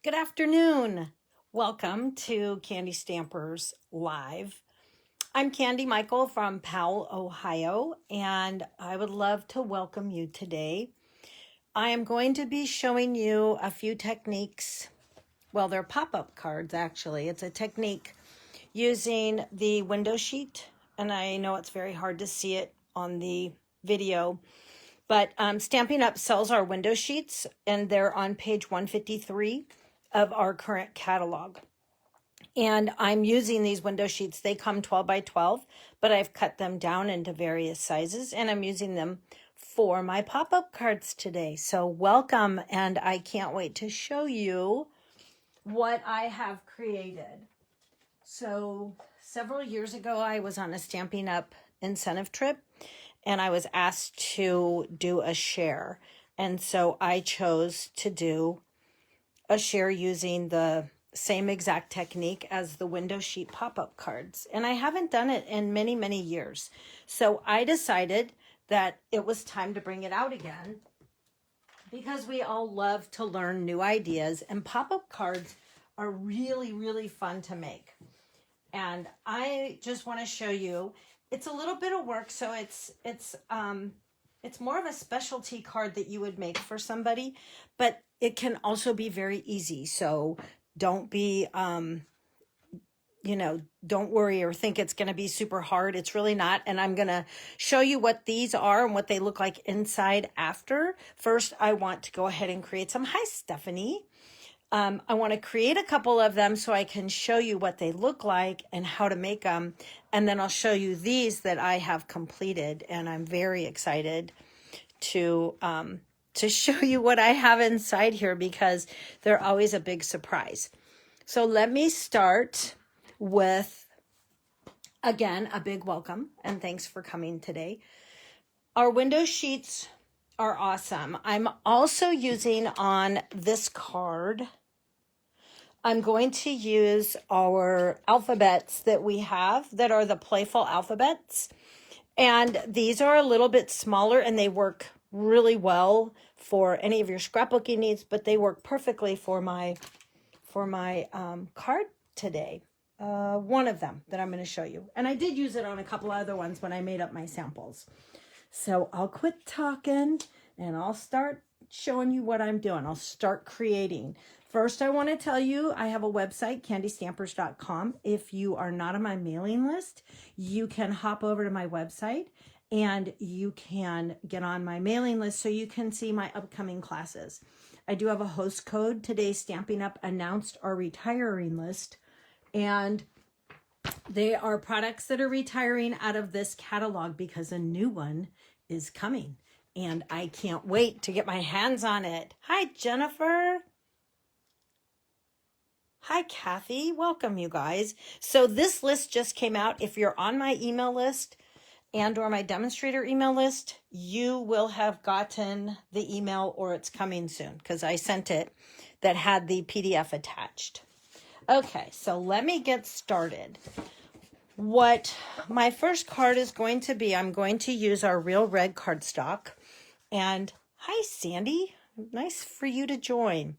Good afternoon. Welcome to Candy Stampers Live. I'm Candy Michael from Powell, Ohio, and I would love to welcome you today. I am going to be showing you a few techniques. Well, they're pop-up cards, actually. It's a technique using the window sheet, and I know it's very hard to see it on the video, but Stampin' Up! Sells our window sheets, and they're on page 153 of our current catalog. And I'm using these window sheets. They come 12 by 12, but I've cut them down into various sizes, and I'm using them for my pop-up cards today. So welcome, and I can't wait to show you what I have created. So several years ago, I was on a Stampin' Up! Incentive trip, and I was asked to do a share. And so I chose to do a share using the same exact technique as the window sheet pop-up cards. And I haven't done it in many, many years. So I decided that it was time to bring it out again because we all love to learn new ideas, and pop-up cards are really, really fun to make. And I just want to show you, it's a little bit of work, so it's more of a specialty card that you would make for somebody, but it can also be very easy. So don't be, don't worry or think it's going to be super hard. It's really not. And I'm going to show you what these are and what they look like inside after. First, I want to go ahead and create some. Hi, Stephanie. I want to create a couple of them so I can show you what they look like and how to make them. And then I'll show you these that I have completed. And I'm very excited to show you what I have inside here because they're always a big surprise. So let me start with, again, a big welcome and thanks for coming today. Our window sheets are awesome. I'm also using on this card, I'm going to use our alphabets that we have that are the playful alphabets. And these are a little bit smaller and they work really well for any of your scrapbooking needs, but they work perfectly for my card today. One of them that I'm going to show you. And I did use it on a couple other ones when I made up my samples. So I'll quit talking and I'll start showing you what I'm doing. I'll start creating. First, I want to tell you I have a website, candystampers.com. If you are not on my mailing list, you can hop over to my website and you can get on my mailing list so you can see my upcoming classes. I do have a host code. Today, Stampin' Up! Announced our retiring list, and they are products that are retiring out of this catalog because a new one is coming. And I can't wait to get my hands on it. Hi, Jennifer. Hi, Kathy. Welcome, you guys. So this list just came out. If you're on my email list and or my demonstrator email list, you will have gotten the email or it's coming soon because I sent it that had the PDF attached. Okay, so let me get started. What my first card is going to be, I'm going to use our Real Red cardstock. And hi, Sandy. Nice for you to join.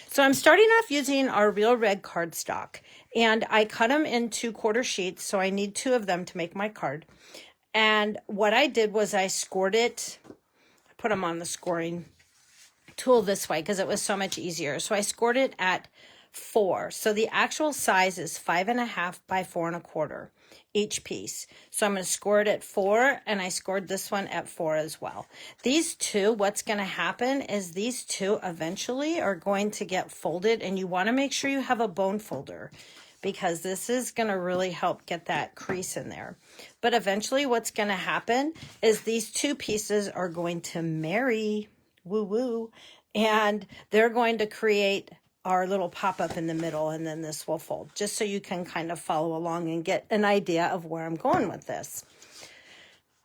So I'm starting off using our Real Red cardstock. And I cut them into quarter sheets, so I need 2 of them to make my card. And what I did was I scored it. I put them on the scoring tool this way because it was so much easier. So I scored it at 4. So the actual size is 5.5 by 4 1/4 each piece. So I'm going to score it at 4, and I scored this one at 4 as well. These two, what's going to happen is these two eventually are going to get folded, and you want to make sure you have a bone folder because this is going to really help get that crease in there. But eventually what's going to happen is these 2 pieces are going to marry, woo woo, and they're going to create our little pop-up in the middle, and then this will fold, just so you can kind of follow along and get an idea of where I'm going with this.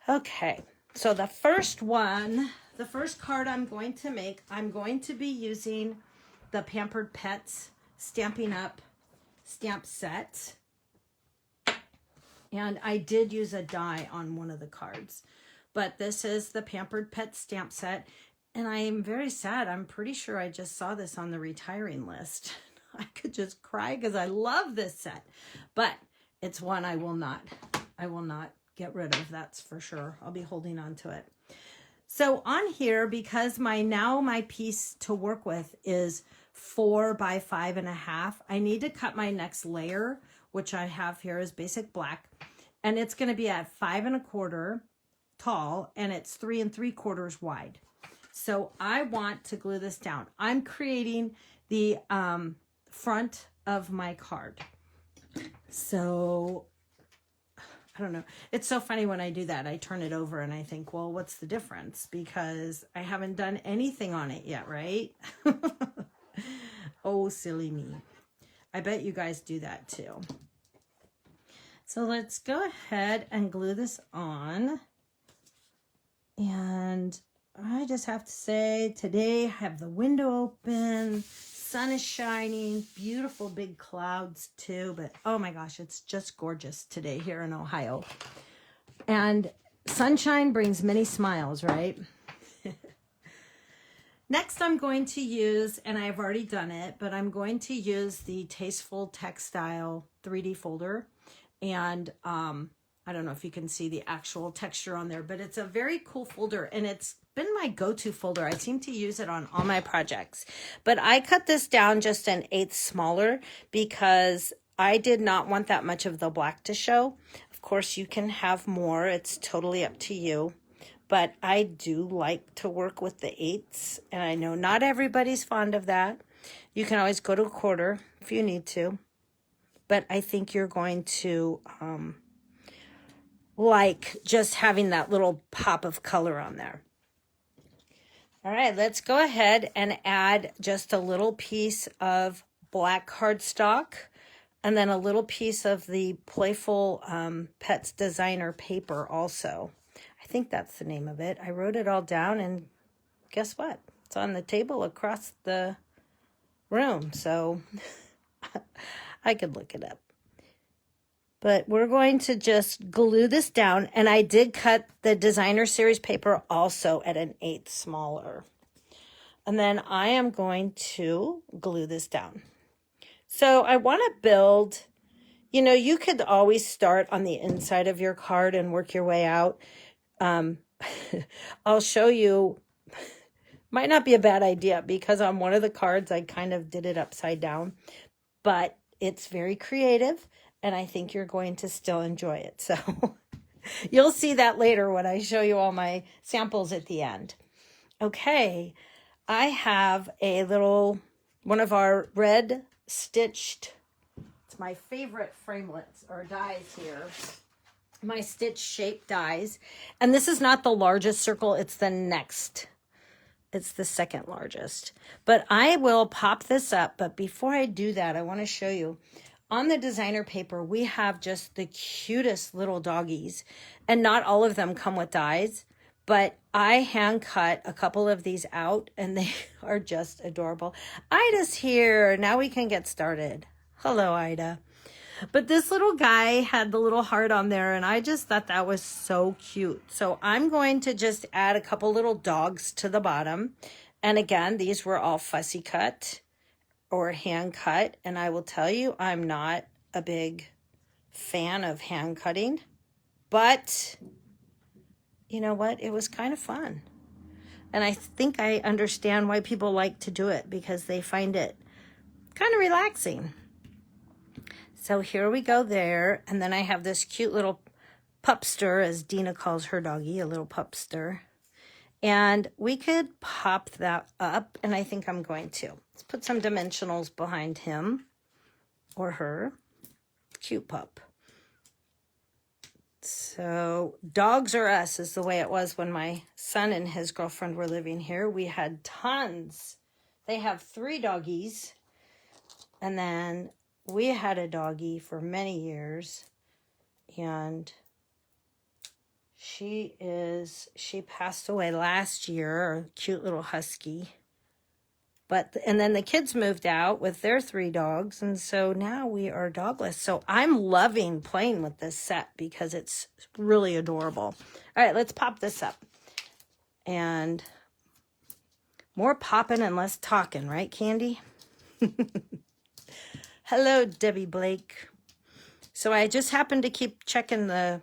Okay, so the first card I'm going to make, I'm going to be using the Pampered Pets Stampin' Up! Stamp set. And I did use a die on one of the cards. But this is the Pampered Pets stamp set. And I am very sad. I'm pretty sure I just saw this on the retiring list. I could just cry because I love this set. But it's one I will not get rid of, that's for sure. I'll be holding on to it. So on here, because my piece to work with is 4 by 5.5, I need to cut my next layer, which I have here is basic black. And it's going to be at 5 1/4 tall, and it's 3 3/4 wide. So I want to glue this down. I'm creating the front of my card. So I don't know. It's so funny when I do that. I turn it over and I think, well, what's the difference? Because I haven't done anything on it yet, right? Oh, silly me. I bet you guys do that too. So let's go ahead and glue this on. And I just have to say, today I have the window open, sun is shining, beautiful big clouds too, but oh my gosh, it's just gorgeous today here in Ohio. And sunshine brings many smiles, right? Next, I'm going to use, and I've already done it, but I'm going to use the Tasteful Textile 3D folder. And I don't know if you can see the actual texture on there, but it's a very cool folder, and it's been my go-to folder. I seem to use it on all my projects. But I cut this down just an 1/8 smaller because I did not want that much of the black to show. Of course, you can have more. It's totally up to you. But I do like to work with the 8s, and I know not everybody's fond of that. You can always go to 1/4 if you need to. But I think you're going to like just having that little pop of color on there. All right, let's go ahead and add just a little piece of black cardstock and then a little piece of the Playful Pets Designer paper also. I think that's the name of it. I wrote it all down, and guess what? It's on the table across the room, so I could look it up. But we're going to just glue this down, and I did cut the Designer Series paper also at an 1/8 smaller. And then I am going to glue this down. So I want to build, you know, you could always start on the inside of your card and work your way out. I'll show you, might not be a bad idea because on one of the cards I kind of did it upside down, but it's very creative and I think you're going to still enjoy it. So you'll see that later when I show you all my samples at the end. Okay, I have a little, one of our red stitched, it's my favorite framelits or dies here. My stitch shaped dies. And this is not the largest circle, it's the next. It's the second largest. But I will pop this up. But before I do that, I want to show you. On the designer paper, we have just the cutest little doggies. And not all of them come with dies. But I hand cut a couple of these out and they are just adorable. Ida's here. Now we can get started. Hello, Ida. But this little guy had the little heart on there and I just thought that was so cute. So I'm going to just add a couple little dogs to the bottom. And again, these were all fussy cut or hand cut. And I will tell you, I'm not a big fan of hand cutting. But you know what? It was kind of fun. And I think I understand why people like to do it because they find it kind of relaxing. So here we go there. And then I have this cute little pupster, as Dina calls her doggy, a little pupster. And we could pop that up, and I think I'm going to. Let's put some dimensionals behind him or her. Cute pup. So dogs are us is the way it was when my son and his girlfriend were living here. We had tons. They have 3 doggies. And then we had a doggie for many years. And she passed away last year, a cute little husky. And then the kids moved out with their 3 dogs, and so now we are dogless. So I'm loving playing with this set because it's really adorable. All right, let's pop this up. And More popping and less talking, right, Candy? Hello, Debbie Blake. So I just happened to keep checking the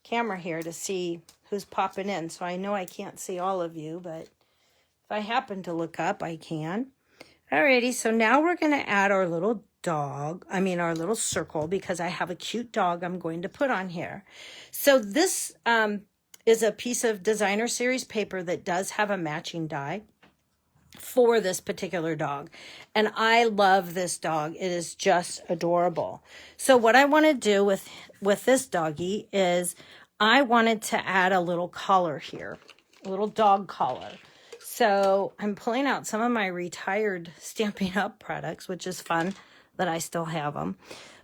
camera here to see who's popping in. So I know I can't see all of you, but if I happen to look up, I can. Alrighty, so now we're going to add our little dog, our little circle, because I have a cute dog I'm going to put on here. So this is a piece of designer series paper that does have a matching die for this particular dog. And I love this dog. It is just adorable. So what I want to do with this doggy is I wanted to add a little collar here, a little dog collar. So I'm pulling out some of my retired Stampin' Up! Products, which is fun that I still have them.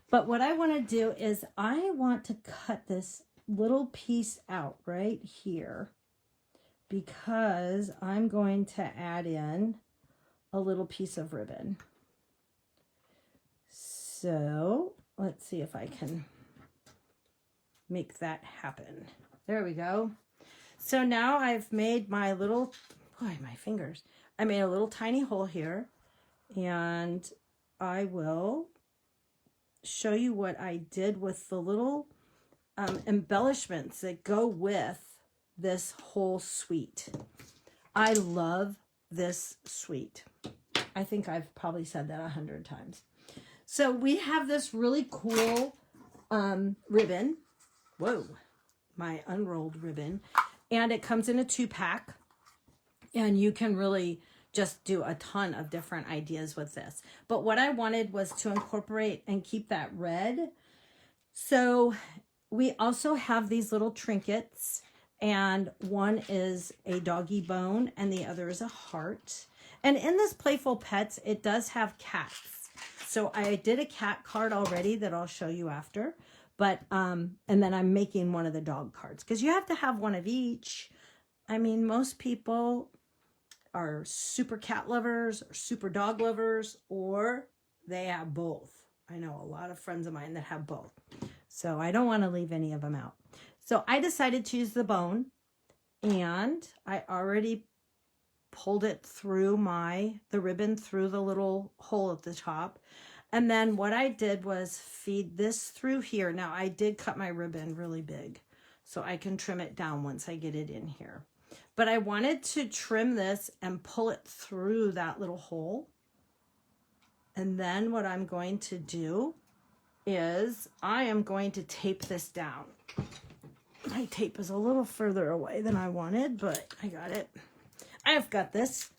But what I want to do is I want to cut this little piece out right here, because I'm going to add in a little piece of ribbon. So let's see if I can make that happen. There we go. So now I've made my little, boy, my fingers. I made a little tiny hole here, and I will show you what I did with the little embellishments that go with this whole suite. I love this suite. I think I've probably said that 100 times. So we have this really cool ribbon. Whoa, my unrolled ribbon. And it comes in a 2-pack. And you can really just do a ton of different ideas with this. But what I wanted was to incorporate and keep that red. So we also have these little trinkets. And one is a doggy bone and the other is a heart. And in this Playful Pets, it does have cats. So I did a cat card already that I'll show you after. But, and then I'm making one of the dog cards, because you have to have one of each. I mean, most people are super cat lovers or super dog lovers, or they have both. I know a lot of friends of mine that have both. So I don't want to leave any of them out. So I decided to use the bone, and I already pulled it through the ribbon through the little hole at the top. And then what I did was feed this through here. Now I did cut my ribbon really big, so I can trim it down once I get it in here. But I wanted to trim this and pull it through that little hole. And then what I'm going to do is I am going to tape this down. My tape is a little further away than I wanted, but I got it. I've got this.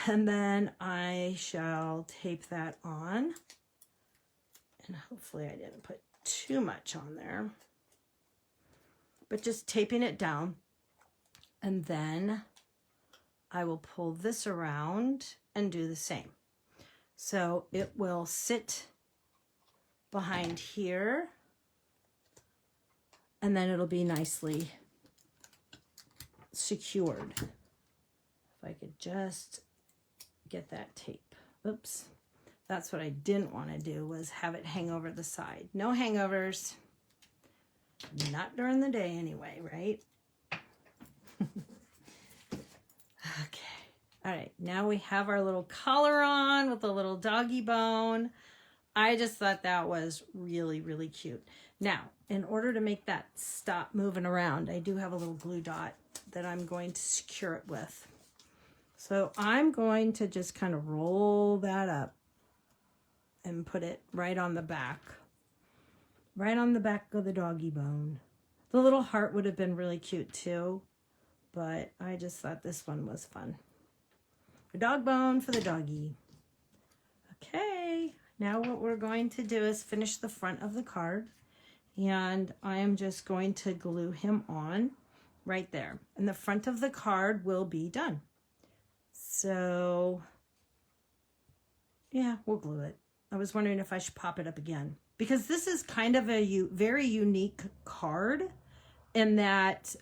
And then I shall tape that on. And hopefully I didn't put too much on there. But just taping it down. And then I will pull this around and do the same. So it will sit behind here. And then it'll be nicely secured. If I could just get that tape. Oops. That's what I didn't want to do, was have it hang over the side. No hangovers. Not during the day anyway, right? Okay. All right. Now we have our little collar on with a little doggy bone. I just thought that was really, really cute. Now, in order to make that stop moving around, I do have a little glue dot that I'm going to secure it with. So I'm going to just kind of roll that up and put it right on the back of the doggy bone. The little heart would have been really cute too, but I just thought this one was fun. A dog bone for the doggy. Okay, now what we're going to do is finish the front of the card, and I am just going to glue him on right there. And the front of the card will be done. So, yeah, we'll glue it. I was wondering if I should pop it up again, because this is kind of a very unique card in that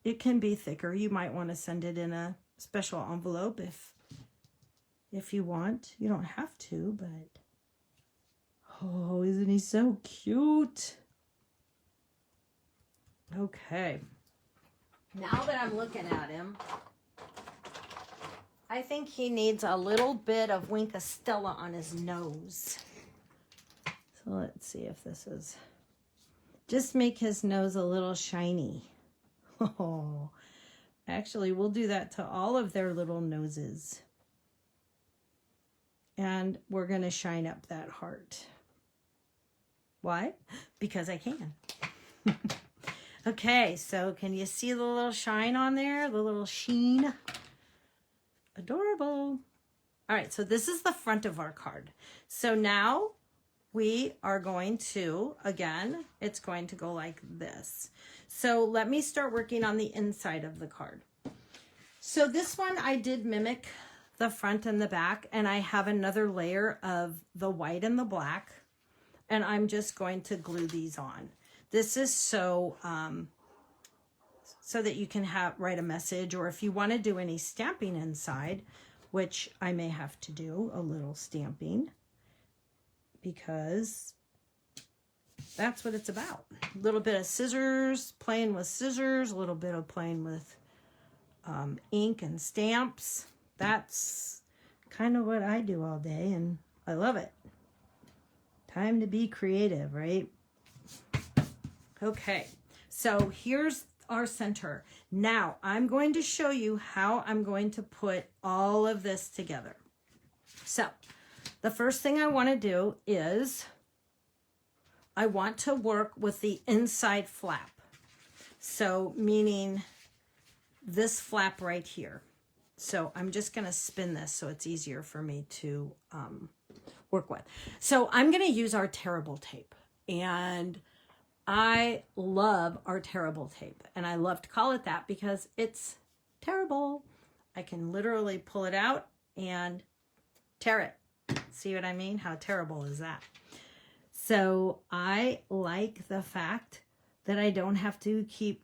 it can be thicker. You might want to send it in a special envelope if you want. You don't have to, but oh, isn't he so cute? Okay. Now that I'm looking at him, I think he needs a little bit of Wink Stella on his nose. So let's see if this is... Just make his nose a little shiny. Oh, actually, we'll do that to all of their little noses. And we're going to shine up that heart. Why? Because I can. Okay, so can you see the little shine on there? The little sheen? Adorable. All right, so this is the front of our card. So now we are going to, again, it's going to go like this. So let me start working on the inside of the card. So this one I did mimic the front and the back, and I have another layer of the white and the black, and I'm just going to glue these on. This is so that you can write a message, or if you want to do any stamping inside, which I may have to do a little stamping, because that's what it's about. A little bit of scissors, playing with scissors, a little bit of playing with ink and stamps. That's kind of what I do all day, and I love it. Time to be creative, right? Okay, so here's our center. Now I'm going to show you how I'm going to put all of this together. So the first thing I want to do is I want to work with the inside flap. So meaning this flap right here. So I'm just going to spin this so it's easier for me to work with. So I'm going to use our Terrible tape, and I love our Terrible tape, and I love to call it that because it's terrible. I can literally pull it out and tear it. See what I mean? How terrible is that? So I like the fact that I don't have to keep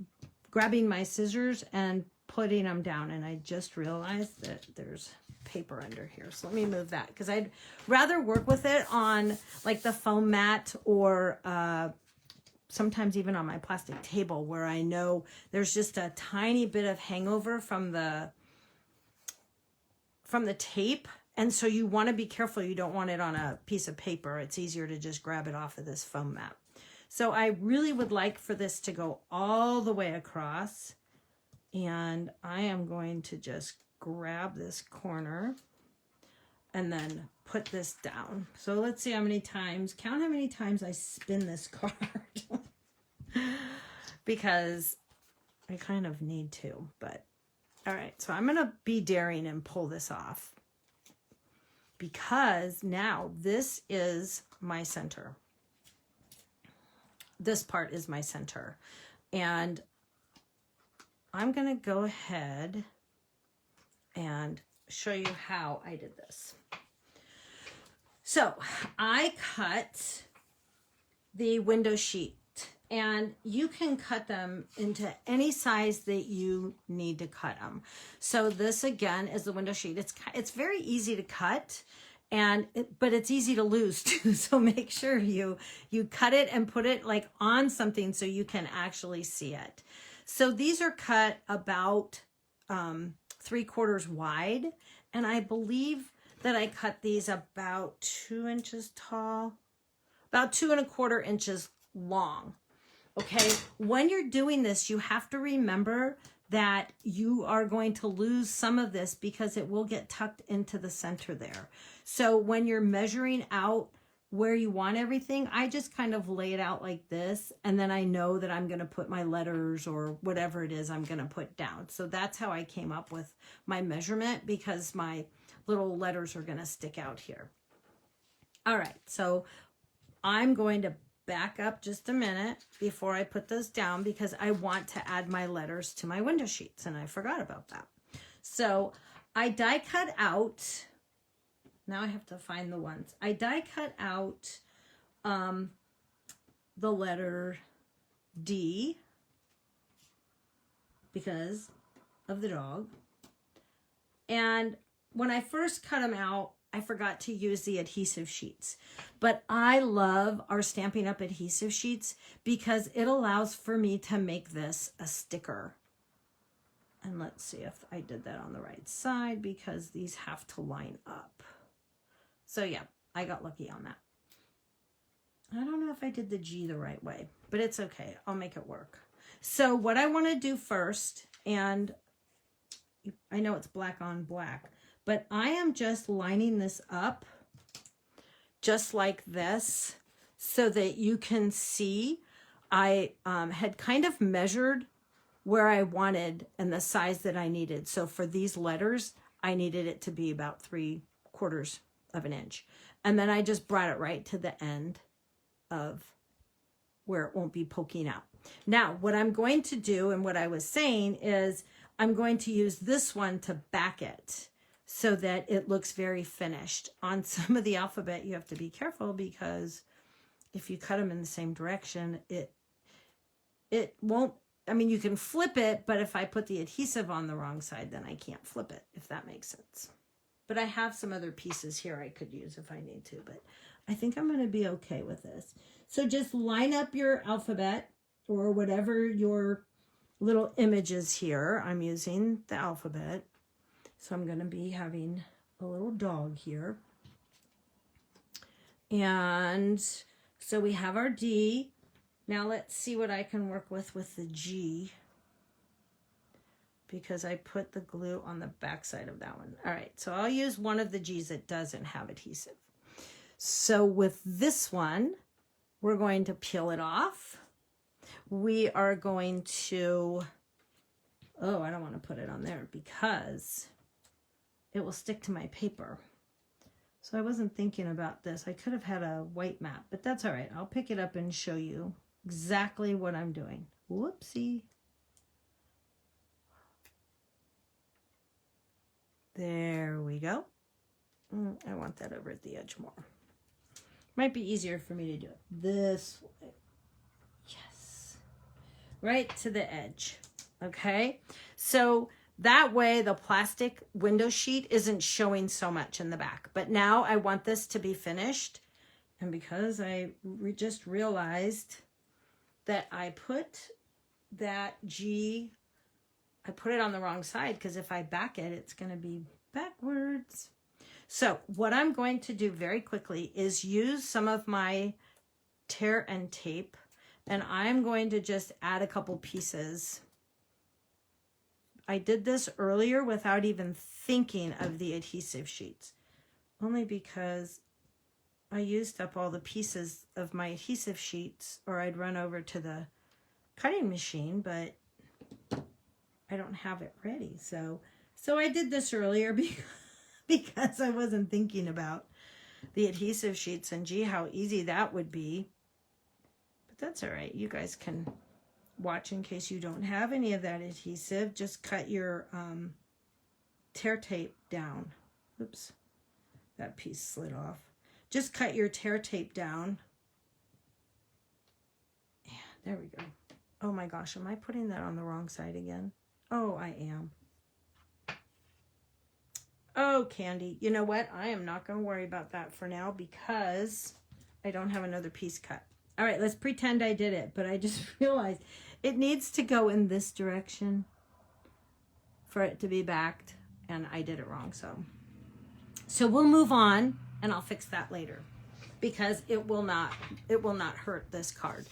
grabbing my scissors and putting them down. And I just realized that there's paper under here. So let me move that, because I'd rather work with it on like the foam mat, or sometimes even on my plastic table, where I know there's just a tiny bit of hangover from the tape. And so you want to be careful. You don't want it on a piece of paper. It's easier to just grab it off of this foam mat. So I really would like for this to go all the way across. And I am going to just grab this corner and then put this down. So let's see how many times, count how many times I spin this card. Because I kind of need to, but all right. So I'm going to be daring and pull this off, because now this is my center. This part is my center. And I'm going to go ahead and show you how I did this. So I cut the window sheet, and you can cut them into any size that you need to cut them. So this again is the window sheet. It's very easy to cut, but it's easy to lose too. So make sure you cut it and put it like on something so you can actually see it. So these are cut about 3/4 wide, and I believe that I cut these about 2 inches tall, about 2 1/4 inches long. Okay, when you're doing this, you have to remember that you are going to lose some of this because it will get tucked into the center there. So when you're measuring out where you want everything, I just kind of lay it out like this, and then I know that I'm going to put my letters or whatever it is I'm going to put down. So that's how I came up with my measurement, because my little letters are going to stick out here. All right, so I'm going to back up just a minute before I put those down, because I want to add my letters to my window sheets, and I forgot about that. So I die cut out, now I have to find the ones. I die cut out the letter D because of the dog. And when I first cut them out, I forgot to use the adhesive sheets. But I love our Stampin' Up! Adhesive sheets because it allows for me to make this a sticker. And let's see if I did that on the right side because these have to line up. So yeah, I got lucky on that. I don't know if I did the G the right way, but it's okay. I'll make it work. So what I want to do first, and I know it's black on black, but I am just lining this up just like this so that you can see I had kind of measured where I wanted and the size that I needed. So for these letters, I needed it to be about 3/4 of an inch. And then I just brought it right to the end of where it won't be poking out. Now, what I'm going to do, and what I was saying, is I'm going to use this one to back it so that it looks very finished. On some of the alphabet, you have to be careful because if you cut them in the same direction, it won't, I mean, you can flip it, but if I put the adhesive on the wrong side, then I can't flip it, if that makes sense. But I have some other pieces here I could use if I need to, but I think I'm going to be okay with this. So just line up your alphabet or whatever your little images here. I'm using the alphabet. So I'm going to be having a little dog here. And so we have our D. Now let's see what I can work with the G, because I put the glue on the back side of that one. All right, so I'll use one of the G's that doesn't have adhesive. So with this one, we're going to peel it off. We are going to, oh, I don't want to put it on there because it will stick to my paper. So I wasn't thinking about this. I could have had a white mat, but that's all right. I'll pick it up and show you exactly what I'm doing. Whoopsie. There we go. I want that over at the edge more. Might be easier for me to do it this way. Yes. Right to the edge. Okay. So that way the plastic window sheet isn't showing so much in the back. But now I want this to be finished. And because I just realized that I put that G, I put it on the wrong side, because if I back it, it's going to be backwards. So what I'm going to do very quickly is use some of my tear and tape, and I'm going to just add a couple pieces. I did this earlier without even thinking of the adhesive sheets, only because I used up all the pieces of my adhesive sheets, or I'd run over to the cutting machine, but I don't have it ready. So I did this earlier because I wasn't thinking about the adhesive sheets, and gee, how easy that would be. But that's all right. You guys can watch in case you don't have any of that adhesive. Just cut your tear tape down. Oops, that piece slid off. Just cut your tear tape down. Yeah, there we go. Oh my gosh, am I putting that on the wrong side again? Oh, I am. Oh, Candy, you know what? I am not going to worry about that for now because I don't have another piece cut. All right, let's pretend I did it, but I just realized it needs to go in this direction for it to be backed, and I did it wrong. So we'll move on, and I'll fix that later because it will not hurt this card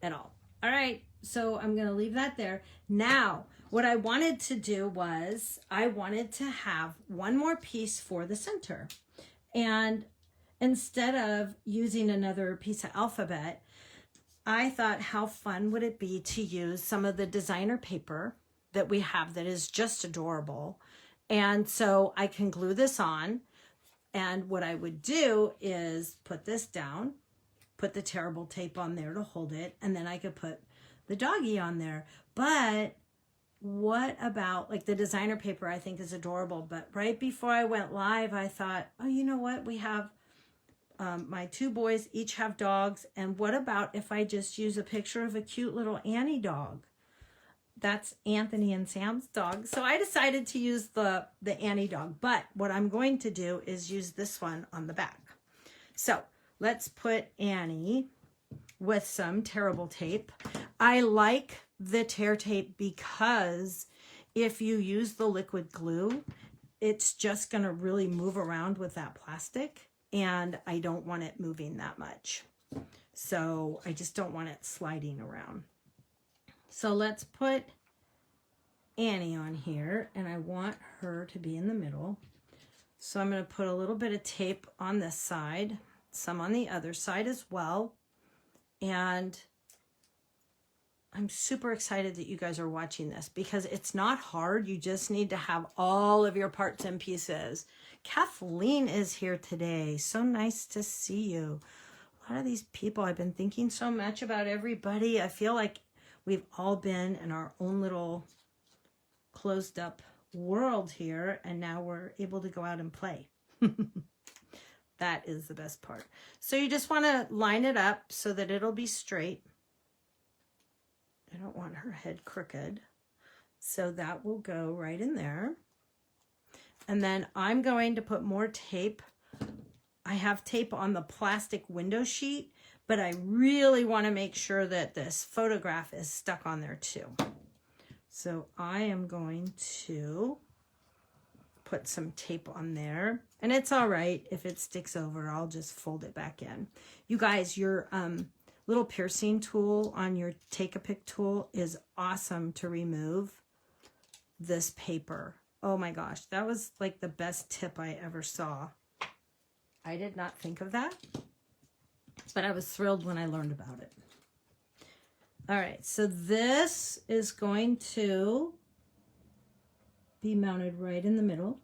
at all. All right, so I'm going to leave that there. Now, what I wanted to do was I wanted to have one more piece for the center. And instead of using another piece of alphabet, I thought, how fun would it be to use some of the designer paper that we have that is just adorable. And so I can glue this on. And what I would do is put this down, put the terrible tape on there to hold it, and then I could put the doggy on there. But what about, like, the designer paper I think is adorable, but right before I went live, I thought, oh, you know what? We have, my two boys each have dogs, and what about if I just use a picture of a cute little Annie dog? That's Anthony and Sam's dog. So I decided to use the Annie dog, but what I'm going to do is use this one on the back. So let's put Annie with some terrible tape. I like the tear tape because if you use the liquid glue, it's just going to really move around with that plastic, and I don't want it moving that much. So I just don't want it sliding around. So let's put Annie on here, and I want her to be in the middle. So I'm going to put a little bit of tape on this side, some on the other side as well. And I'm super excited that you guys are watching this because it's not hard. You just need to have all of your parts and pieces. Kathleen is here today. So nice to see you. A lot of these people, I've been thinking so much about everybody. I feel like we've all been in our own little closed up world here, and now we're able to go out and play. That is the best part. So you just want to line it up so that it'll be straight. I don't want her head crooked. So that will go right in there. And then I'm going to put more tape. I have tape on the plastic window sheet, but I really want to make sure that this photograph is stuck on there too. So I am going to put some tape on there, and it's all right if it sticks over. I'll just fold it back in. You guys, your little piercing tool on your Take-A-Pic tool is awesome to remove this paper. Oh my gosh, that was like the best tip I ever saw. I did not think of that, but I was thrilled when I learned about it. All right, so this is going to be mounted right in the middle.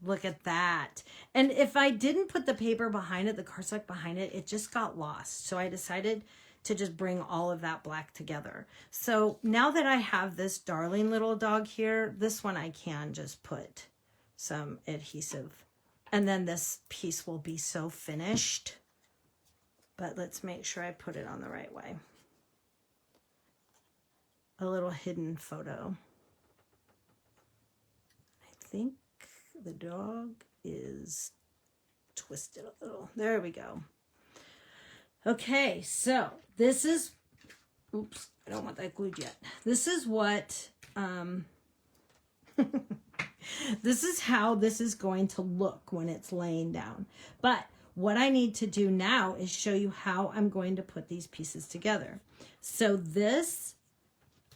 Look at that. And if I didn't put the paper behind it, the cardstock behind it, it just got lost. So I decided to just bring all of that black together. So now that I have this darling little dog here, this one I can just put some adhesive. And then this piece will be so finished. But let's make sure I put it on the right way. A little hidden photo. I think the dog is twisted a little. There we go. Okay, so this is, oops, I don't want that glued yet. This is what, this is how this is going to look when it's laying down. But what I need to do now is show you how I'm going to put these pieces together. So this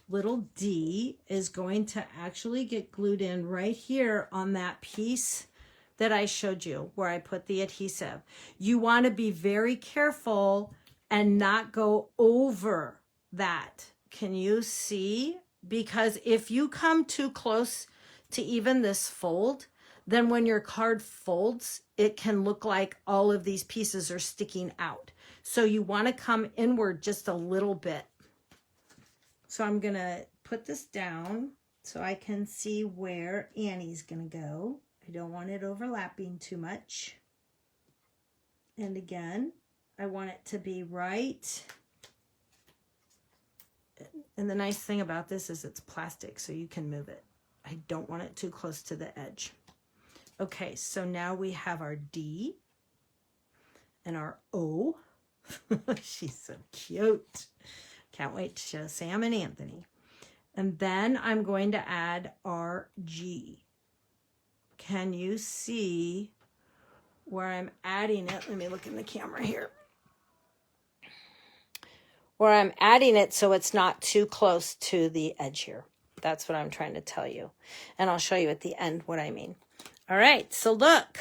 little D is going to actually get glued in right here on that piece that I showed you where I put the adhesive. You want to be very careful and not go over that. Can you see? Because if you come too close to even this fold, then when your card folds, it can look like all of these pieces are sticking out. So you want to come inward just a little bit. So I'm going to put this down so I can see where Annie's going to go. I don't want it overlapping too much. And again, I want it to be right. And the nice thing about this is it's plastic, so you can move it. I don't want it too close to the edge. Okay, so now we have our D and our O. She's so cute. Can't wait to show Sam and Anthony. And then I'm going to add our G. Can you see where I'm adding it? Let me look in the camera here. Where I'm adding it so it's not too close to the edge here. That's what I'm trying to tell you. And I'll show you at the end what I mean. All right, so look.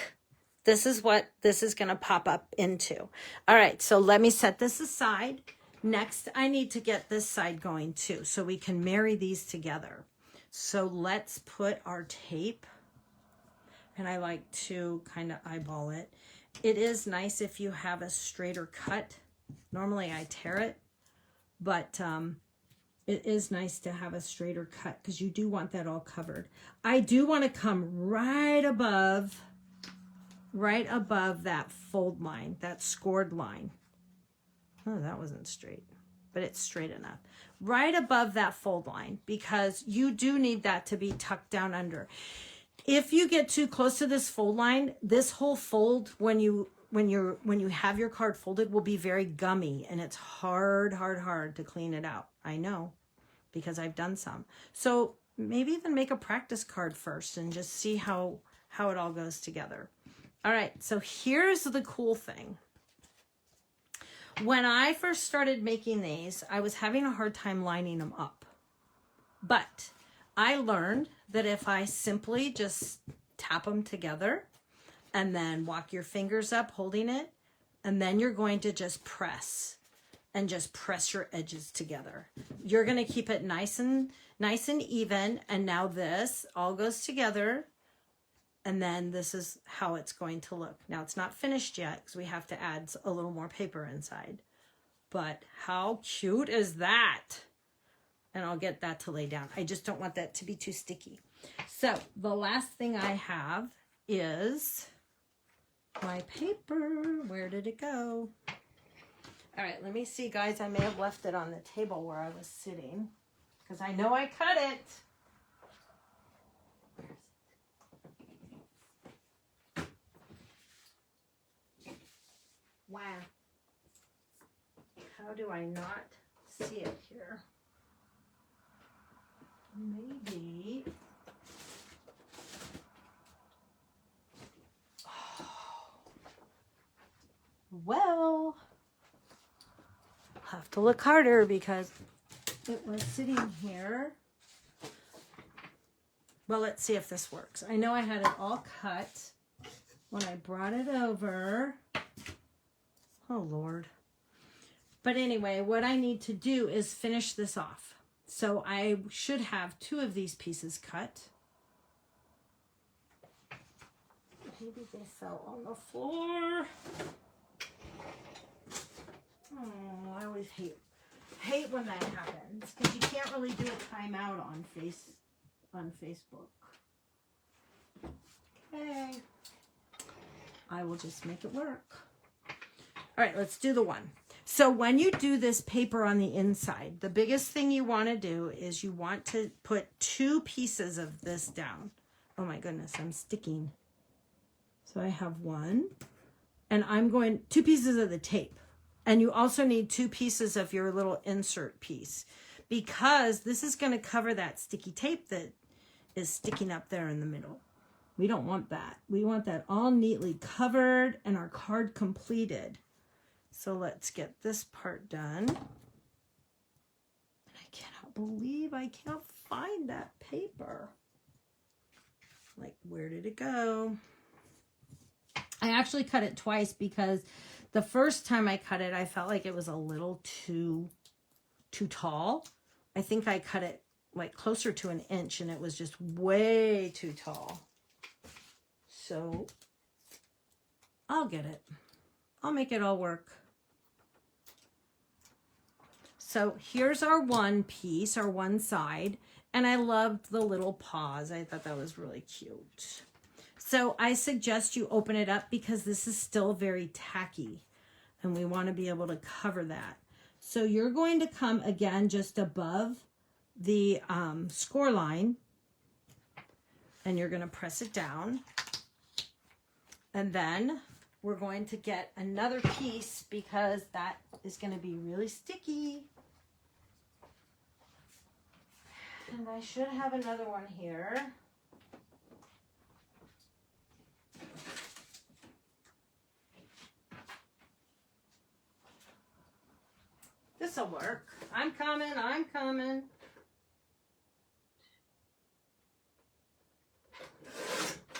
This is what this is going to pop up into. All right, so let me set this aside. Next, I need to get this side going too, so we can marry these together. So let's put our tape, and I like to kind of eyeball it. It is nice if you have a straighter cut. Normally I tear it, but it is nice to have a straighter cut because you do want that all covered. I do want to come right above that fold line, that scored line. Oh, that wasn't straight, but it's straight enough. Right above that fold line, because you do need that to be tucked down under. If you get too close to this fold line, this whole fold, when you have your card folded, will be very gummy, and it's hard to clean it out. I know, because I've done some. So maybe even make a practice card first and just see how it all goes together. All right, so here's the cool thing. When I first started making these, I was having a hard time lining them up. But I learned that if I simply just tap them together and then walk your fingers up holding it, and then you're going to just press your edges together. You're going to keep it nice and even. And now this all goes together. And then this is how it's going to look. Now it's not finished yet because we have to add a little more paper inside. But how cute is that? And I'll get that to lay down. I just don't want that to be too sticky. So the last thing I have is my paper. Where did it go? All right, let me see, guys. I may have left it on the table where I was sitting because I know I cut it. Wow. How do I not see it here? Maybe. Oh. Well, I'll have to look harder because it was sitting here. Well, let's see if this works. I know I had it all cut when I brought it over. Oh, Lord. But anyway, what I need to do is finish this off. So I should have 2 of these pieces cut. Maybe they fell on the floor. Oh, I always hate when that happens because you can't really do a timeout on Facebook. Okay. I will just make it work. All right, let's do the one. So when you do this paper on the inside, the biggest thing you want to do is you want to put 2 pieces of this down. Oh my goodness, I'm sticking. So I have 1, and I'm going 2 pieces of the tape. And you also need 2 pieces of your little insert piece because this is going to cover that sticky tape that is sticking up there in the middle. We don't want that. We want that all neatly covered and our card completed. So let's get this part done. And I cannot believe I can't find that paper. Like, where did it go? I actually cut it twice because the first time I cut it, I felt like it was a little too tall. I think I cut it like closer to 1 inch and it was just way too tall. So I'll get it. I'll make it all work. So here's our one piece, our one side, and I loved the little paws. I thought that was really cute. So I suggest you open it up because this is still very tacky and we want to be able to cover that. So you're going to come again just above the score line and you're going to press it down. And then we're going to get another piece because that is going to be really sticky. And I should have another one here. This'll work. I'm coming.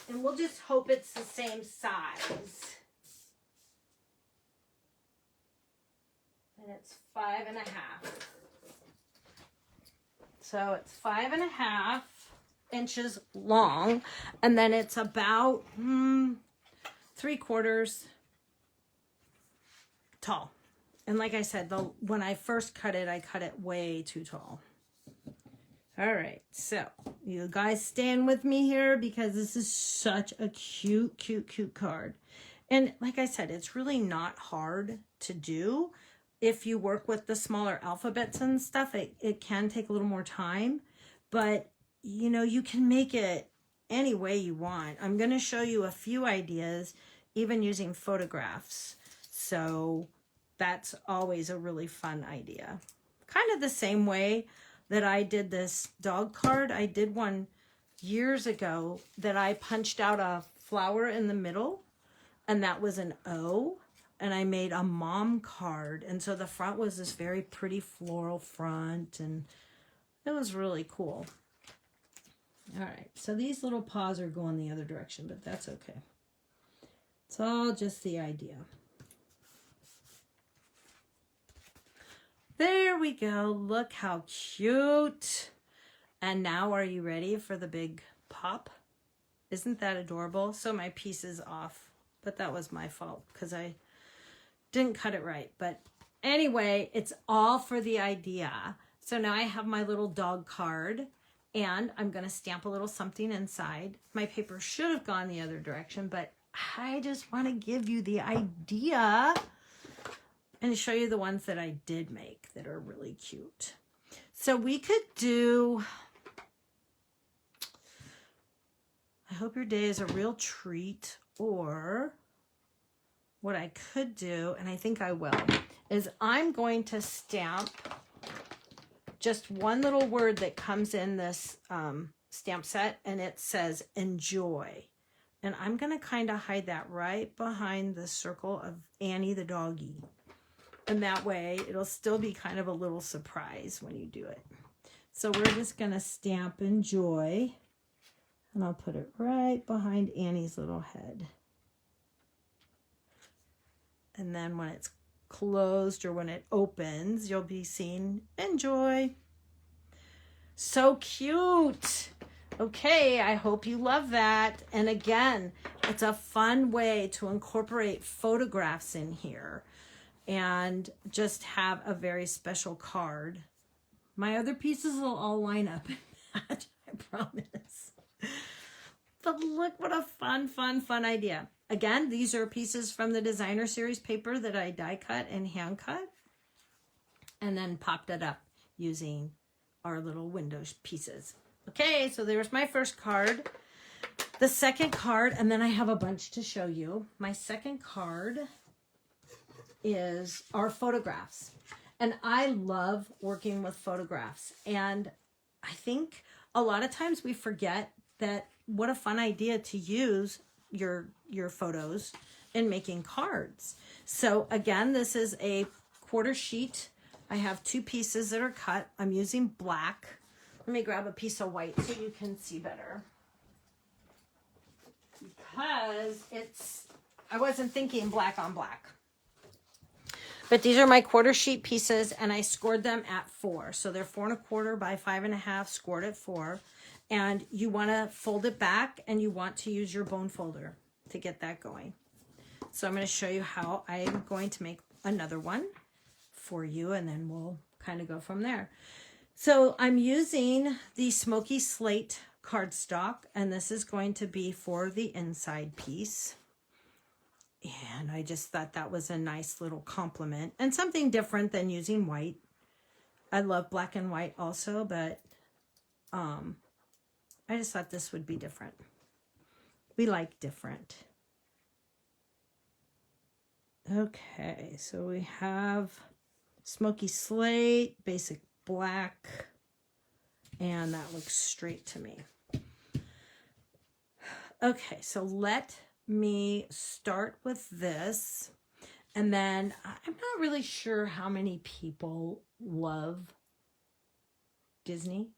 And we'll just hope it's the same size. And it's 5.5. So it's 5.5 inches long, and then it's about 3/4 tall. And like I said, when I first cut it, I cut it way too tall. All right, so you guys stand with me here because this is such a cute, cute, cute card. And like I said, it's really not hard to do. If you work with the smaller alphabets and stuff, it can take a little more time, but you know, you can make it any way you want. I'm going to show you a few ideas, even using photographs. So that's always a really fun idea. Kind of the same way that I did this dog card. I did one years ago that I punched out a flower in the middle, and that was an O, and I made a mom card. And so the front was this very pretty floral front, and it was really cool. All right, so these little paws are going the other direction, but that's okay. It's all just the idea. There we go. Look how cute. And now are you ready for the big pop? Isn't that adorable? So my piece is off, but that was my fault because I didn't cut it right. But anyway, it's all for the idea. So now I have my little dog card, and I'm going to stamp a little something inside. My paper should have gone the other direction, but I just want to give you the idea and show you the ones that I did make that are really cute. So we could do, I hope your day is a real treat, or what I could do, and I think I will, is I'm going to stamp just one little word that comes in this stamp set, and it says enjoy. And I'm going to kind of hide that right behind the circle of Annie the doggy. And that way it'll still be kind of a little surprise when you do it. So we're just going to stamp enjoy, and I'll put it right behind Annie's little head. And then when it's closed or when it opens, you'll be seeing enjoy. So cute. Okay, I hope you love that. And again, it's a fun way to incorporate photographs in here and just have a very special card. My other pieces will all line up and match, I promise. But look what a fun idea. Again, these are pieces from the designer series paper that I die cut and hand cut and then popped it up using our little window pieces. Okay, so there's my first card. The second card, and then I have a bunch to show you. My second card is our photographs. And I love working with photographs. And I think a lot of times we forget that what a fun idea to use your photos in making cards. So again, this is a quarter sheet. I have two pieces that are cut. I'm using black. Let me grab a piece of white so you can see better. Because I wasn't thinking black on black. But these are my quarter sheet pieces, and I scored them at 4. So they're 4 1/4 by 5 1/2, scored at 4. And you want to fold it back, and you want to use your bone folder to get that going. So I'm going to show you how I'm going to make another one for you, and then we'll kind of go from there. So I'm using the Smoky Slate cardstock, and this is going to be for the inside piece. And I just thought that was a nice little compliment and something different than using white. I love black and white also, but I just thought this would be different. We like different. Okay, so we have Smoky Slate, basic black, and that looks straight to me. Okay, so let me start with this, and then I'm not really sure how many people love Disney.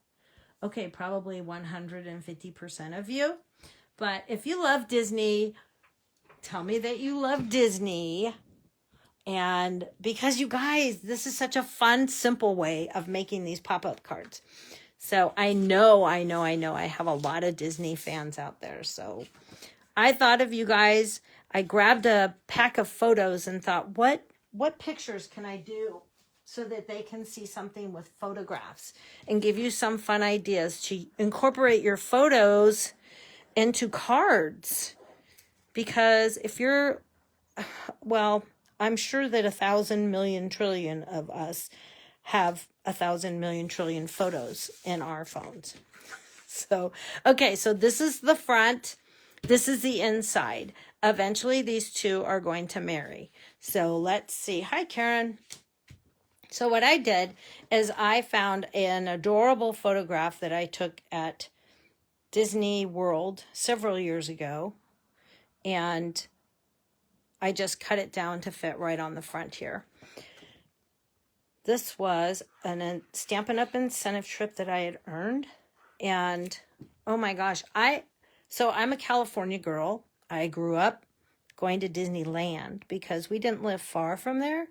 Okay, probably 150% of you, but if you love Disney, tell me that you love Disney. And because you guys, this is such a fun, simple way of making these pop-up cards. So I know I have a lot of Disney fans out there. So I thought of you guys. I grabbed a pack of photos and thought, what pictures can I do so that they can see something with photographs and give you some fun ideas to incorporate your photos into cards. Because if you're, well, I'm sure that 1,000 million trillion of us have 1,000 million trillion photos in our phones. So, okay, so this is the front. This is the inside. Eventually, these two are going to marry. So let's see. Hi, Karen. So what I did is I found an adorable photograph that I took at Disney World several years ago, and I just cut it down to fit right on the front here. This was a Stampin' Up! Incentive trip that I had earned, and oh my gosh, I'm a California girl. I grew up going to Disneyland because we didn't live far from there,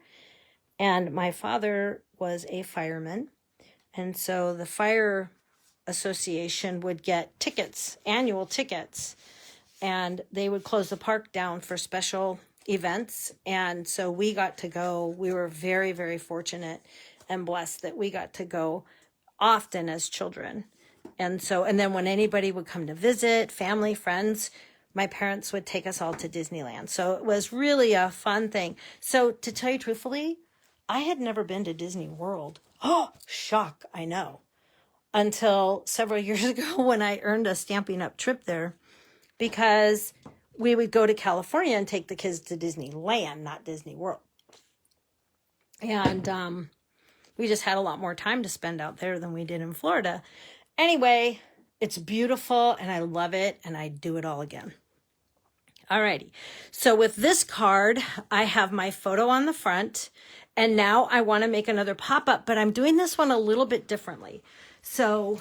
and my father was a fireman, and so the fire association would get tickets, annual tickets, and they would close the park down for special events. And so we got to go. We were very, very fortunate and blessed that we got to go often as children. And then when anybody would come to visit, family, friends, my parents would take us all to Disneyland. So it was really a fun thing. So to tell you truthfully, I had never been to Disney World. Oh, shock, I know. Until several years ago when I earned a Stampin' Up! Trip there, because we would go to California and take the kids to Disneyland, not Disney World. And we just had a lot more time to spend out there than we did in Florida. Anyway, it's beautiful and I love it and I'd do it all again. Alrighty. So with this card, I have my photo on the front, and now I want to make another pop-up, but I'm doing this one a little bit differently. So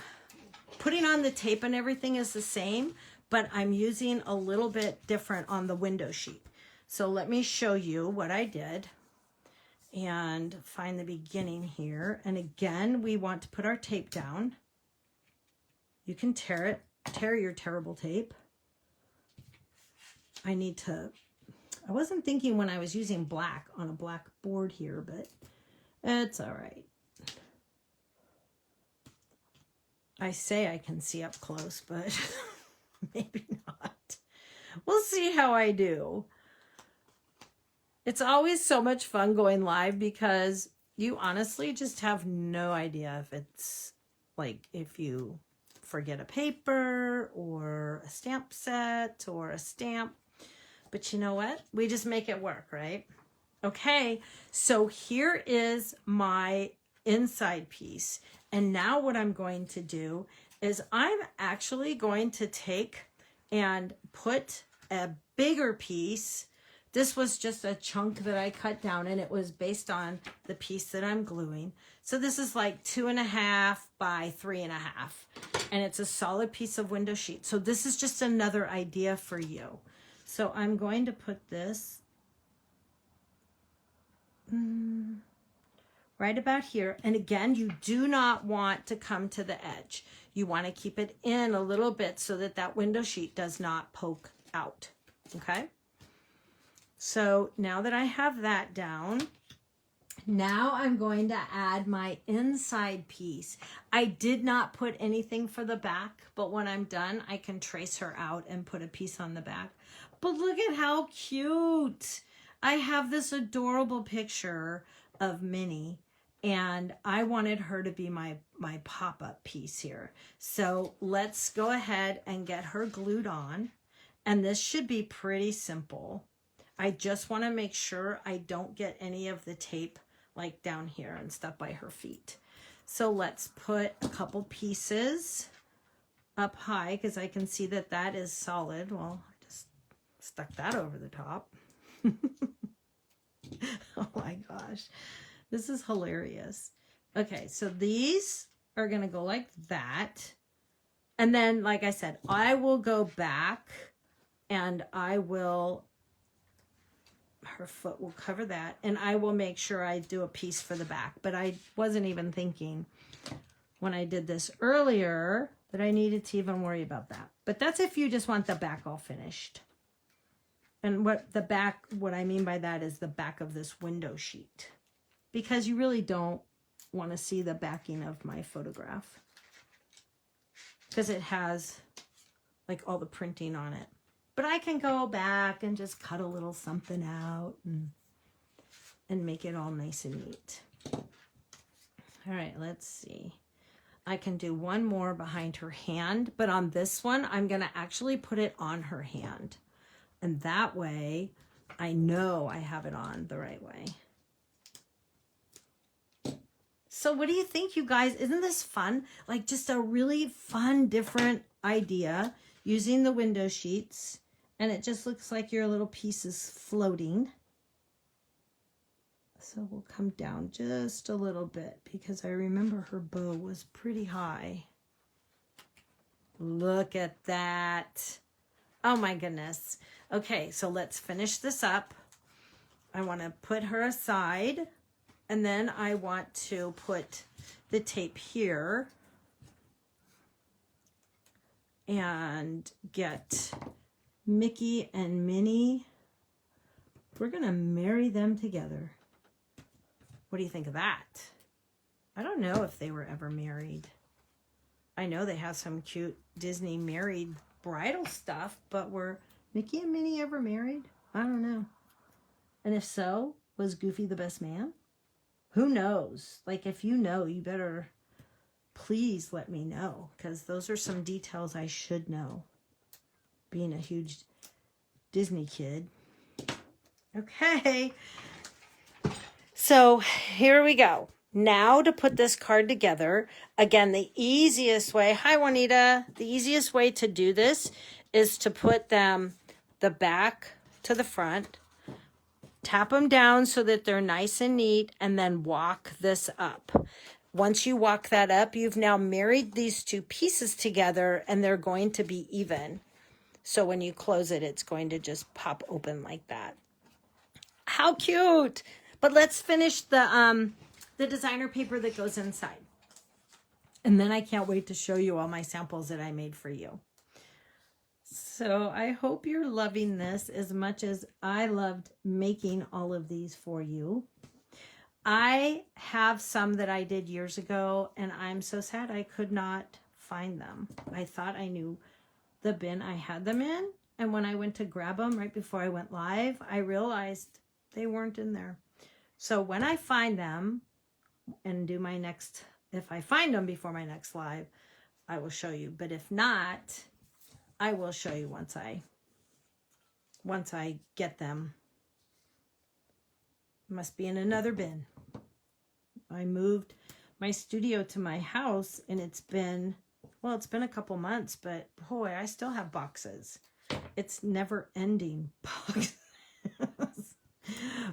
putting on the tape and everything is the same, but I'm using a little bit different on the window sheet. So let me show you what I did and find the beginning here. And again, we want to put our tape down. You can tear your terrible tape. I wasn't thinking when I was using black on a black board here, but it's all right. I say I can see up close, but maybe not. We'll see how I do. It's always so much fun going live because you honestly just have no idea if it's like if you forget a paper or a stamp set or a stamp. But you know what? We just make it work, right? Okay, so here is my inside piece. And now what I'm going to do is I'm actually going to take and put a bigger piece. This was just a chunk that I cut down and it was based on the piece that I'm gluing. So this is like 2.5 by 3.5. And it's a solid piece of window sheet. So this is just another idea for you. So I'm going to put this right about here. And again, you do not want to come to the edge. You want to keep it in a little bit so that that window sheet does not poke out. Okay. So now that I have that down, now I'm going to add my inside piece. I did not put anything for the back, but when I'm done, I can trace her out and put a piece on the back. But look at how cute. I have this adorable picture of Minnie, and I wanted her to be my pop-up piece here. So let's go ahead and get her glued on. And this should be pretty simple. I just want to make sure I don't get any of the tape like down here and stuff by her feet. So let's put a couple pieces up high because I can see that that is solid. Well, I just stuck that over the top. Oh my gosh, this is hilarious. Okay, so these are going to go like that. And then, like I said, I will go back and I will, her foot will cover that, and I will make sure I do a piece for the back. But I wasn't even thinking when I did this earlier that I needed to even worry about that. But that's if you just want the back all finished. And what I mean by that is the back of this window sheet, because you really don't want to see the backing of my photograph because it has like all the printing on it. But I can go back and just cut a little something out and make it all nice and neat. All right, let's see. I can do one more behind her hand, but on this one, I'm going to actually put it on her hand. And that way, I know I have it on the right way. So what do you think, you guys? Isn't this fun? Like just a really fun, different idea using the window sheets. And it just looks like your little piece is floating. So we'll come down just a little bit because I remember her bow was pretty high. Look at that. Oh my goodness. Okay, so let's finish this up. I want to put her aside, and then I want to put the tape here and get Mickey and Minnie. We're going to marry them together. What do you think of that? I don't know if they were ever married. I know they have some cute Disney married bridal stuff, but were Mickey and Minnie ever married? I don't know. And if so, was Goofy the best man? Who knows? Like, if you know, you better please let me know, because those are some details I should know, being a huge Disney kid. Okay. So here we go. Now to put this card together, again, the easiest way, hi Juanita, the easiest way to do this is to put them the back to the front, tap them down so that they're nice and neat, and then walk this up. Once you walk that up, you've now married these two pieces together and they're going to be even. So when you close it, it's going to just pop open like that. How cute! But let's finish the designer paper that goes inside. And then I can't wait to show you all my samples that I made for you. So I hope you're loving this as much as I loved making all of these for you. I have some that I did years ago, and I'm so sad I could not find them. I thought I knew the bin I had them in, and when I went to grab them right before I went live, I realized they weren't in there. So when I find them and do my next, if I find them before my next live, I will show you. But if not, I will show you once I get them. Must be in another bin. I moved my studio to my house, and it's been a couple months, but boy, I still have boxes. It's never ending boxes.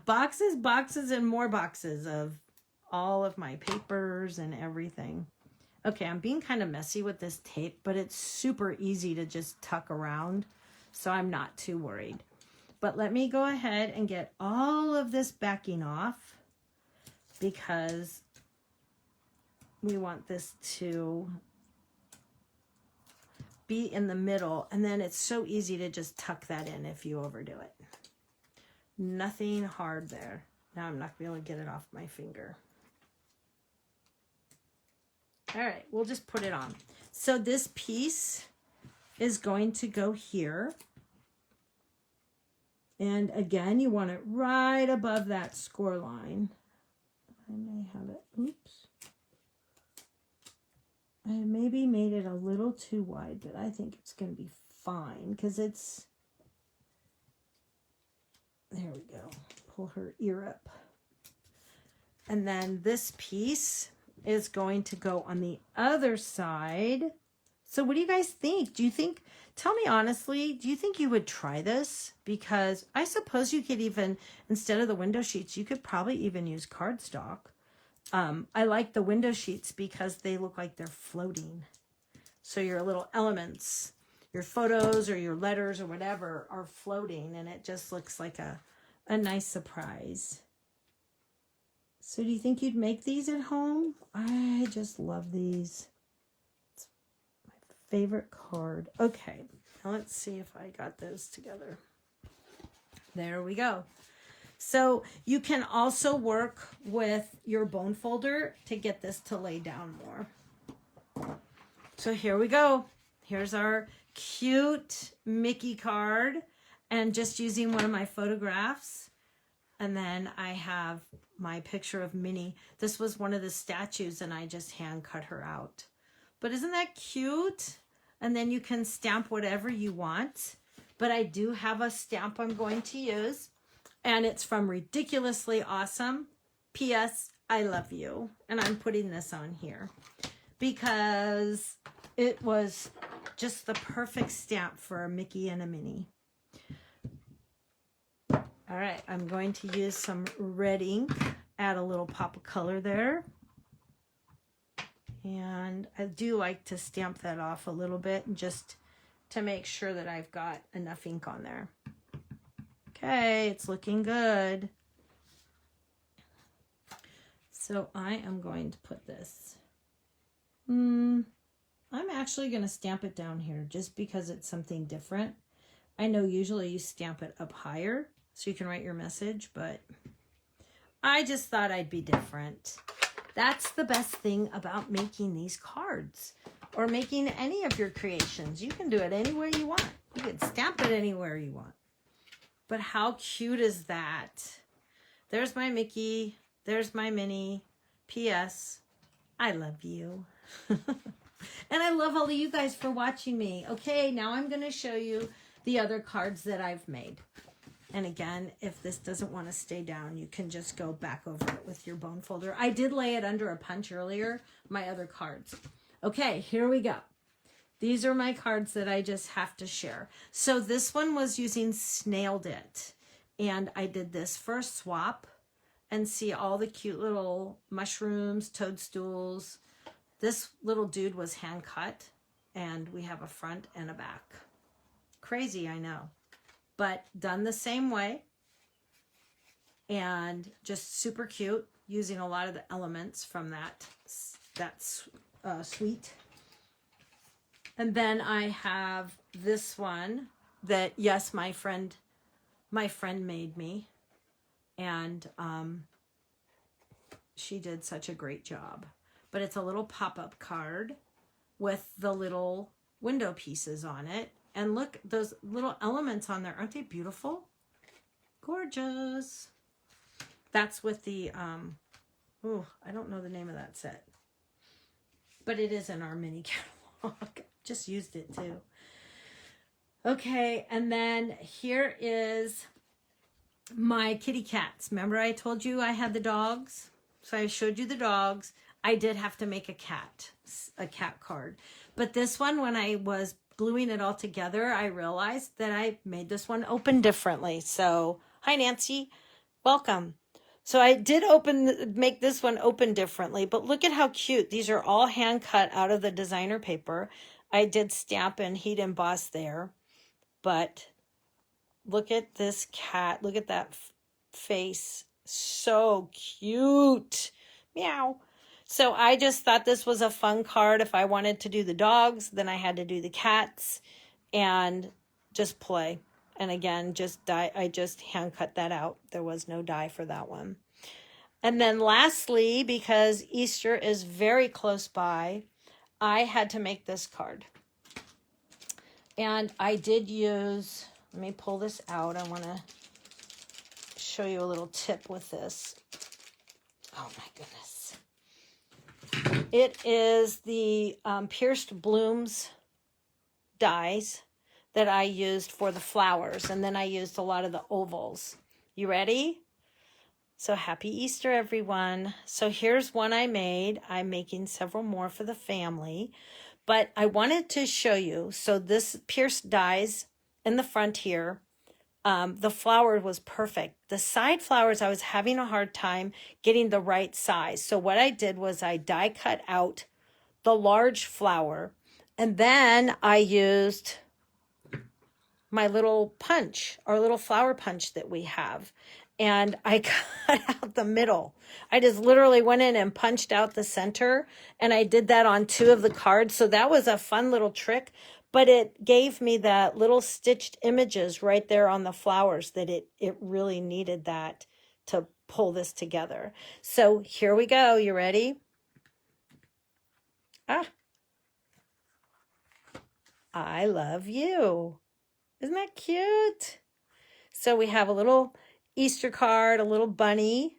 Boxes, and more boxes of all of my papers and everything. Okay, I'm being kind of messy with this tape, but it's super easy to just tuck around, so I'm not too worried. But let me go ahead and get all of this backing off because we want this to be in the middle, and then it's so easy to just tuck that in if you overdo it. Nothing hard there. Now I'm not going to be able to get it off my finger. All right, we'll just put it on. So this piece is going to go here. And again, you want it right above that score line. I may have it, oops. I maybe made it a little too wide, but I think it's going to be fine because it's, there we go. Pull her ear up. And then this piece is going to go on the other side. So what do you guys think? Do you think, tell me honestly, do you think you would try this? Because I suppose you could even, instead of the window sheets, you could probably even use cardstock. I like the window sheets because they look like they're floating. So your little elements, your photos or your letters or whatever are floating, and it just looks like a nice surprise. So do you think you'd make these at home? I just love these. It's my favorite card. Okay, now let's see if I got those together. There we go. So you can also work with your bone folder to get this to lay down more. So here we go. Here's our cute Mickey card, and just using one of my photographs. And then I have my picture of Minnie. This was one of the statues, and I just hand cut her out. But isn't that cute? And then you can stamp whatever you want. But I do have a stamp I'm going to use, and it's from Ridiculously Awesome. P.S. I love you. And I'm putting this on here because it was just the perfect stamp for a Mickey and a Minnie. All right, I'm going to use some red ink, add a little pop of color there. And I do like to stamp that off a little bit just to make sure that I've got enough ink on there. Okay, it's looking good. So I am going to put this. I'm actually going to stamp it down here just because it's something different. I know usually you stamp it up higher so you can write your message, but I just thought I'd be different. That's the best thing about making these cards or making any of your creations. You can do it anywhere you want. You can stamp it anywhere you want. But how cute is that? There's my Mickey. There's my Minnie. P.S. I love you. And I love all of you guys for watching me. Okay, now I'm going to show you the other cards that I've made. And again, if this doesn't want to stay down, you can just go back over it with your bone folder. I did lay it under a punch earlier, my other cards. Okay, here we go. These are my cards that I just have to share. So this one was using Snailed It. And I did this for a swap. And see all the cute little mushrooms, toadstools. This little dude was hand cut. And we have a front and a back. Crazy, I know. But done the same way. And just super cute. Using a lot of the elements from that suite. And then I have this one that, yes, my friend made me. And she did such a great job. But it's a little pop-up card with the little window pieces on it. And look, those little elements on there. Aren't they beautiful? Gorgeous. That's with the, I don't know the name of that set. But it is in our mini catalog. Just used it too. Okay, and then here is my kitty cats. Remember I told you I had the dogs? So I showed you the dogs. I did have to make a cat card. But this one, when I was gluing it all together, I realized that I made this one open differently. So, hi Nancy, welcome. So I did make this one open differently, but look at how cute. These are all hand cut out of the designer paper. I did stamp and heat emboss there, but look at this cat. Look at that face. So cute. Meow. So I just thought this was a fun card. If I wanted to do the dogs, then I had to do the cats and just play. And again, I just hand cut that out. There was no die for that one. And then lastly, because Easter is very close by, I had to make this card. And I did use, let me pull this out. I want to show you a little tip with this. Oh my goodness. It is the Pierced Blooms dies that I used for the flowers. And then I used a lot of the ovals. You ready? So happy Easter, everyone. So here's one I made. I'm making several more for the family. But I wanted to show you. So this pierced dies in the front here. The flower was perfect. The side flowers, I was having a hard time getting the right size. So what I did was I die cut out the large flower. And then I used my little punch, our little flower punch that we have. And I cut out the middle. I just literally went in and punched out the center. And I did that on 2 of the cards. So that was a fun little trick. But it gave me that little stitched images right there on the flowers that it really needed that to pull this together. So here we go. You ready? I love you. Isn't that cute? So we have a little Easter card, a little bunny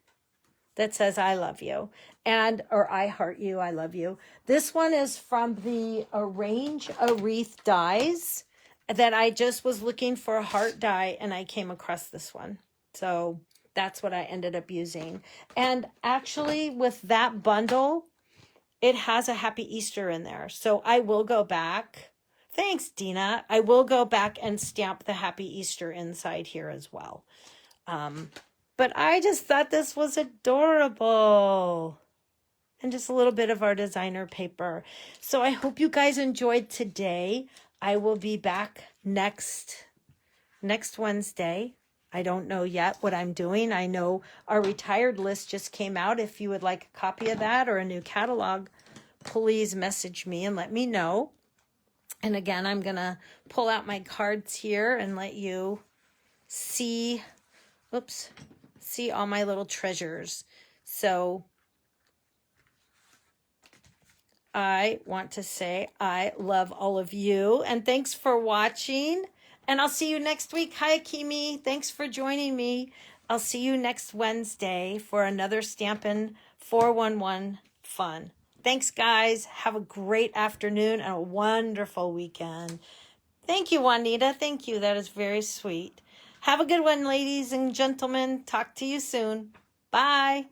that says I love you, or I heart you, I love you. This one is from the Arrange a Wreath dies that I just was looking for a heart die and I came across this one. So That's what I ended up using. And actually with that bundle, it has a Happy Easter in there. So I will go back. Thanks, Dina. I will go back and stamp the Happy Easter inside here as well. But I just thought this was adorable. And just a little bit of our designer paper. So I hope you guys enjoyed today. I will be back next Wednesday. I don't know yet what I'm doing. I know our retired list just came out. If you would like a copy of that or a new catalog, please message me and let me know. And again, I'm going to pull out my cards here and let you see, see all my little treasures. So I want to say I love all of you and thanks for watching. And I'll see you next week. Hi, Akimi. Thanks for joining me. I'll see you next Wednesday for another Stampin' 411 fun. Thanks, guys. Have a great afternoon and a wonderful weekend. Thank you, Juanita. Thank you. That is very sweet. Have a good one, ladies and gentlemen. Talk to you soon. Bye.